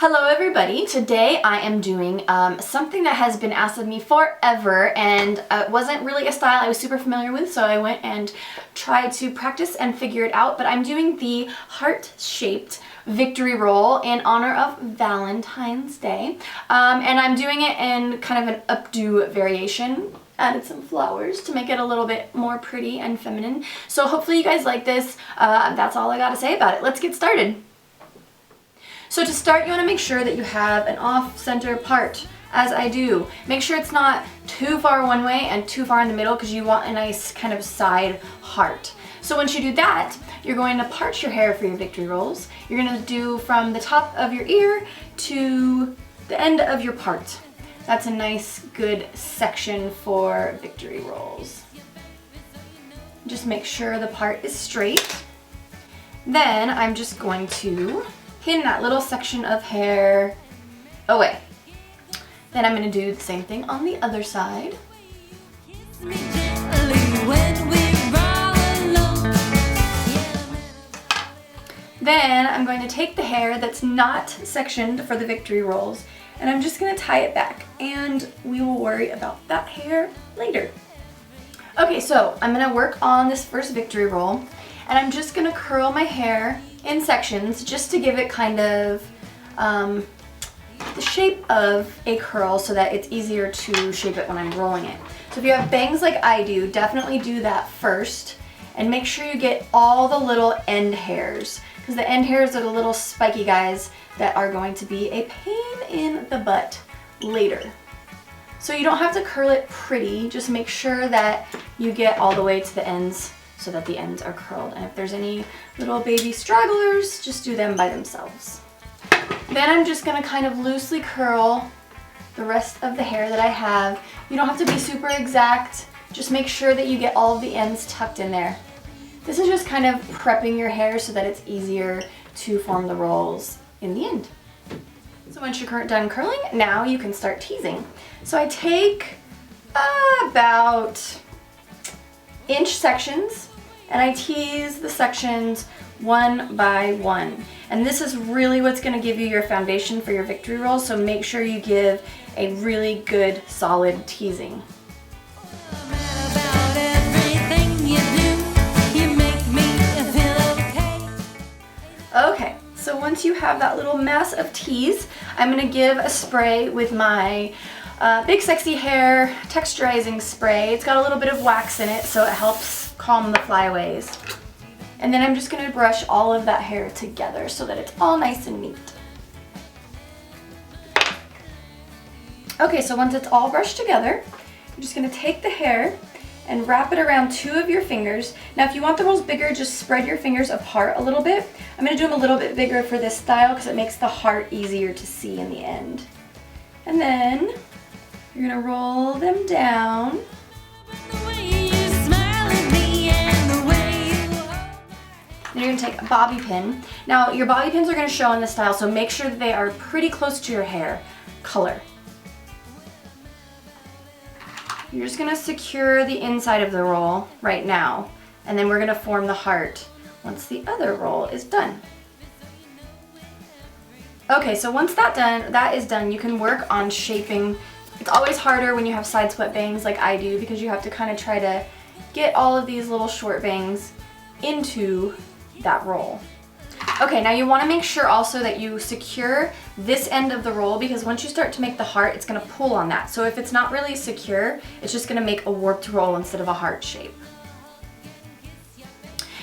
Hello everybody! Today I am doing something that has been asked of me forever, and it wasn't really a style I was super familiar with, so I went and tried to practice and figure it out. But I'm doing the heart-shaped victory roll in honor of Valentine's Day, and I'm doing it in kind of an updo variation. Added some flowers to make it a little bit more pretty and feminine. So hopefully you guys like this. That's all I gotta say about it. Let's get started. So to start, you want to make sure that you have an off-center part, as I do. Make sure it's not too far one way and too far in the middle, because you want a nice kind of side heart. So once you do that, you're going to part your hair for your victory rolls. You're going to do from the top of your ear to the end of your part. That's a nice, good section for victory rolls. Just make sure the part is straight. Then I'm just going to pin that little section of hair away. Then I'm going to do the same thing on the other side. Then I'm going to take the hair that's not sectioned for the victory rolls, and I'm just going to tie it back, and we will worry about that hair later. Okay, so I'm going to work on this first victory roll, and I'm just going to curl my hair in sections just to give it kind of the shape of a curl so that it's easier to shape it when I'm rolling it. So if you have bangs like I do, definitely do that first, and make sure you get all the little end hairs, because the end hairs are the little spiky guys that are going to be a pain in the butt later. So you don't have to curl it pretty, just make sure that you get all the way to the ends so that the ends are curled. And if there's any little baby stragglers, just do them by themselves. Then I'm just gonna kind of loosely curl the rest of the hair that I have. You don't have to be super exact, just make sure that you get all of the ends tucked in there. This is just kind of prepping your hair so that it's easier to form the rolls in the end. So once you're done curling, now you can start teasing. So I take about inch sections, and I tease the sections one by one. And this is really what's going to give you your foundation for your victory roll, so make sure you give a really good, solid teasing. Okay, so once you have that little mass of tease, I'm going to give a spray with my Big Sexy Hair texturizing spray. It's got a little bit of wax in it, so it helps calm the flyaways. And then I'm just going to brush all of that hair together so that it's all nice and neat. Okay, so once it's all brushed together, I'm just going to take the hair and wrap it around two of your fingers. Now if you want the rolls bigger, just spread your fingers apart a little bit. I'm going to do them a little bit bigger for this style because it makes the heart easier to see in the end. And then you're going to roll them down. Then you're going to take a bobby pin. Now your bobby pins are going to show in this style, so make sure that they are pretty close to your hair color. You're just going to secure the inside of the roll right now, and then we're going to form the heart once the other roll is done. Okay, so once that is done, you can work on shaping. It's always harder when you have side swept bangs like I do, because you have to kind of try to get all of these little short bangs into that roll. Okay, now you want to make sure also that you secure this end of the roll, because once you start to make the heart, it's going to pull on that. So if it's not really secure, it's just going to make a warped roll instead of a heart shape.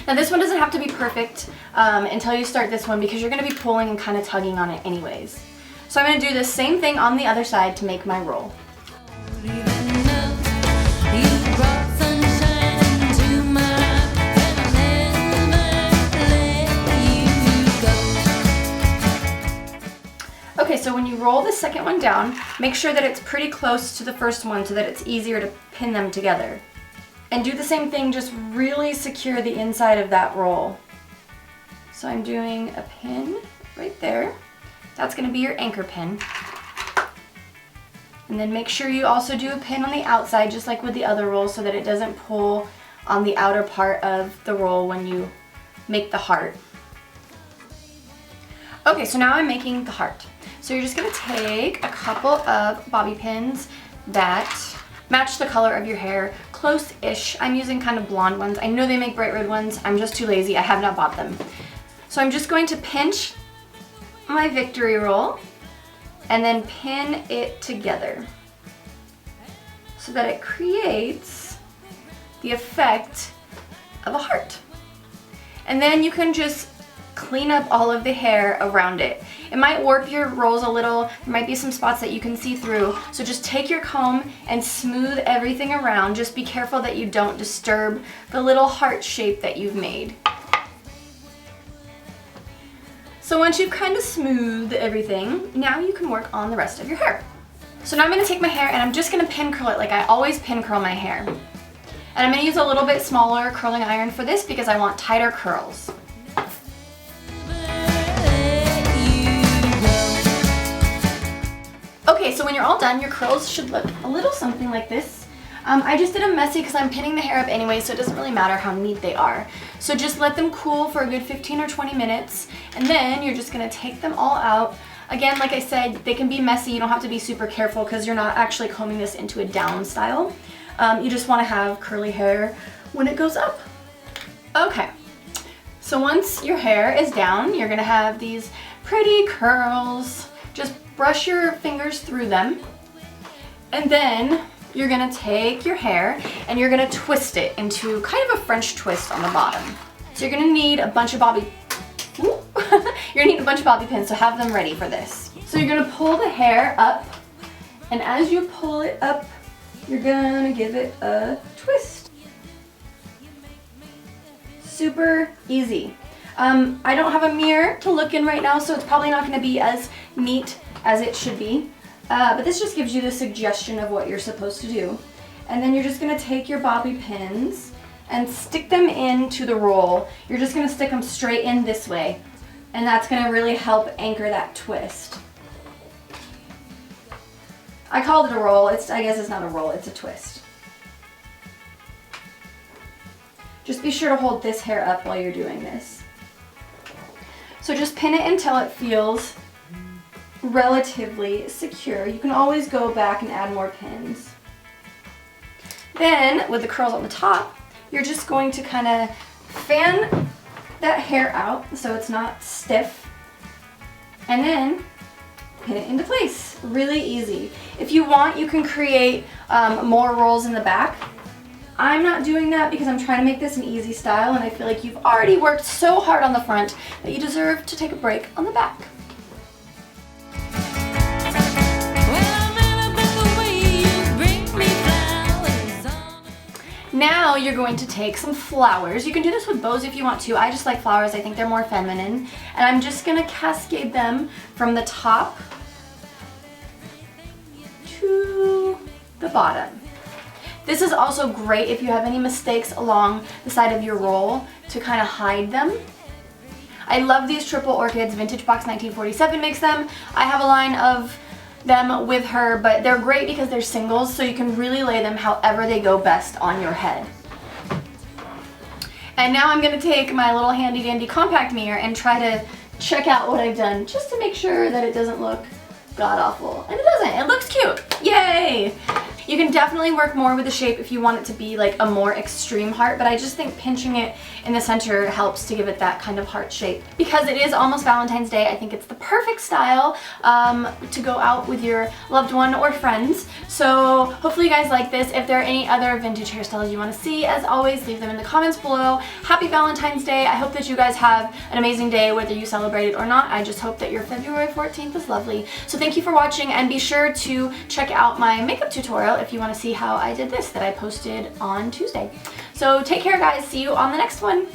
Now this one doesn't have to be perfect until you start this one, because you're going to be pulling and kind of tugging on it anyways. So I'm going to do the same thing on the other side to make my roll. Okay, so when you roll the second one down, make sure that it's pretty close to the first one so that it's easier to pin them together. And do the same thing, just really secure the inside of that roll. So I'm doing a pin right there. That's going to be your anchor pin. And then make sure you also do a pin on the outside, just like with the other roll, so that it doesn't pull on the outer part of the roll when you make the heart. Okay, so now I'm making the heart. So you're just gonna take a couple of bobby pins that match the color of your hair, close-ish. I'm using kind of blonde ones. I know they make bright red ones. I'm just too lazy. I have not bought them. So I'm just going to pinch my victory roll and then pin it together so that it creates the effect of a heart. And then you can just clean up all of the hair around it. It might warp your rolls a little. There might be some spots that you can see through. So just take your comb and smooth everything around. Just be careful that you don't disturb the little heart shape that you've made. So once you've kind of smoothed everything, now you can work on the rest of your hair. So now I'm going to take my hair and I'm just going to pin curl it like I always pin curl my hair. And I'm going to use a little bit smaller curling iron for this because I want tighter curls. Okay, so when you're all done, your curls should look a little something like this. I just did them messy because I'm pinning the hair up anyway, so it doesn't really matter how neat they are. So just let them cool for a good 15 or 20 minutes, and then you're just going to take them all out. Again, like I said, they can be messy. You don't have to be super careful because you're not actually combing this into a down style. You just want to have curly hair when it goes up. Okay, so once your hair is down, you're going to have these pretty curls. Just brush your fingers through them, and then you're going to take your hair and you're going to twist it into kind of a French twist on the bottom. So you're going to need a bunch of bobby pins, so have them ready for this. So you're going to pull the hair up, and as you pull it up, you're going to give it a twist. Super easy. I don't have a mirror to look in right now, so it's probably not going to be as neat as it should be. But this just gives you the suggestion of what you're supposed to do. And then you're just going to take your bobby pins and stick them into the roll. You're just going to stick them straight in this way. And that's going to really help anchor that twist. I called it a roll. I guess it's not a roll, it's a twist. Just be sure to hold this hair up while you're doing this. So just pin it until it feels relatively secure. You can always go back and add more pins. Then, with the curls on the top, you're just going to kind of fan that hair out so it's not stiff, and then pin it into place. Really easy. If you want, you can create more rolls in the back. I'm not doing that because I'm trying to make this an easy style, and I feel like you've already worked so hard on the front that you deserve to take a break on the back. Now you're going to take some flowers. You can do this with bows if you want to. I just like flowers. I think they're more feminine. And I'm just going to cascade them from the top to the bottom. This is also great if you have any mistakes along the side of your roll to kind of hide them. I love these triple orchids. Vintage Box 1947 makes them. I have a line of them with her, but they're great because they're singles, so you can really lay them however they go best on your head. And now I'm going to take my little handy dandy compact mirror and try to check out what I've done just to make sure that it doesn't look god-awful. And it doesn't. It looks cute. Yay! You can definitely work more with the shape if you want it to be like a more extreme heart, but I just think pinching it in the center helps to give it that kind of heart shape. Because it is almost Valentine's Day, I think it's the perfect style to go out with your loved one or friends. So hopefully you guys like this. If there are any other vintage hairstyles you want to see, as always, leave them in the comments below. Happy Valentine's Day. I hope that you guys have an amazing day, whether you celebrate it or not. I just hope that your February 14th is lovely. So thank you for watching, and be sure to check out my makeup tutorial if you want to see how I did this that I posted on Tuesday. So take care, guys. See you on the next one.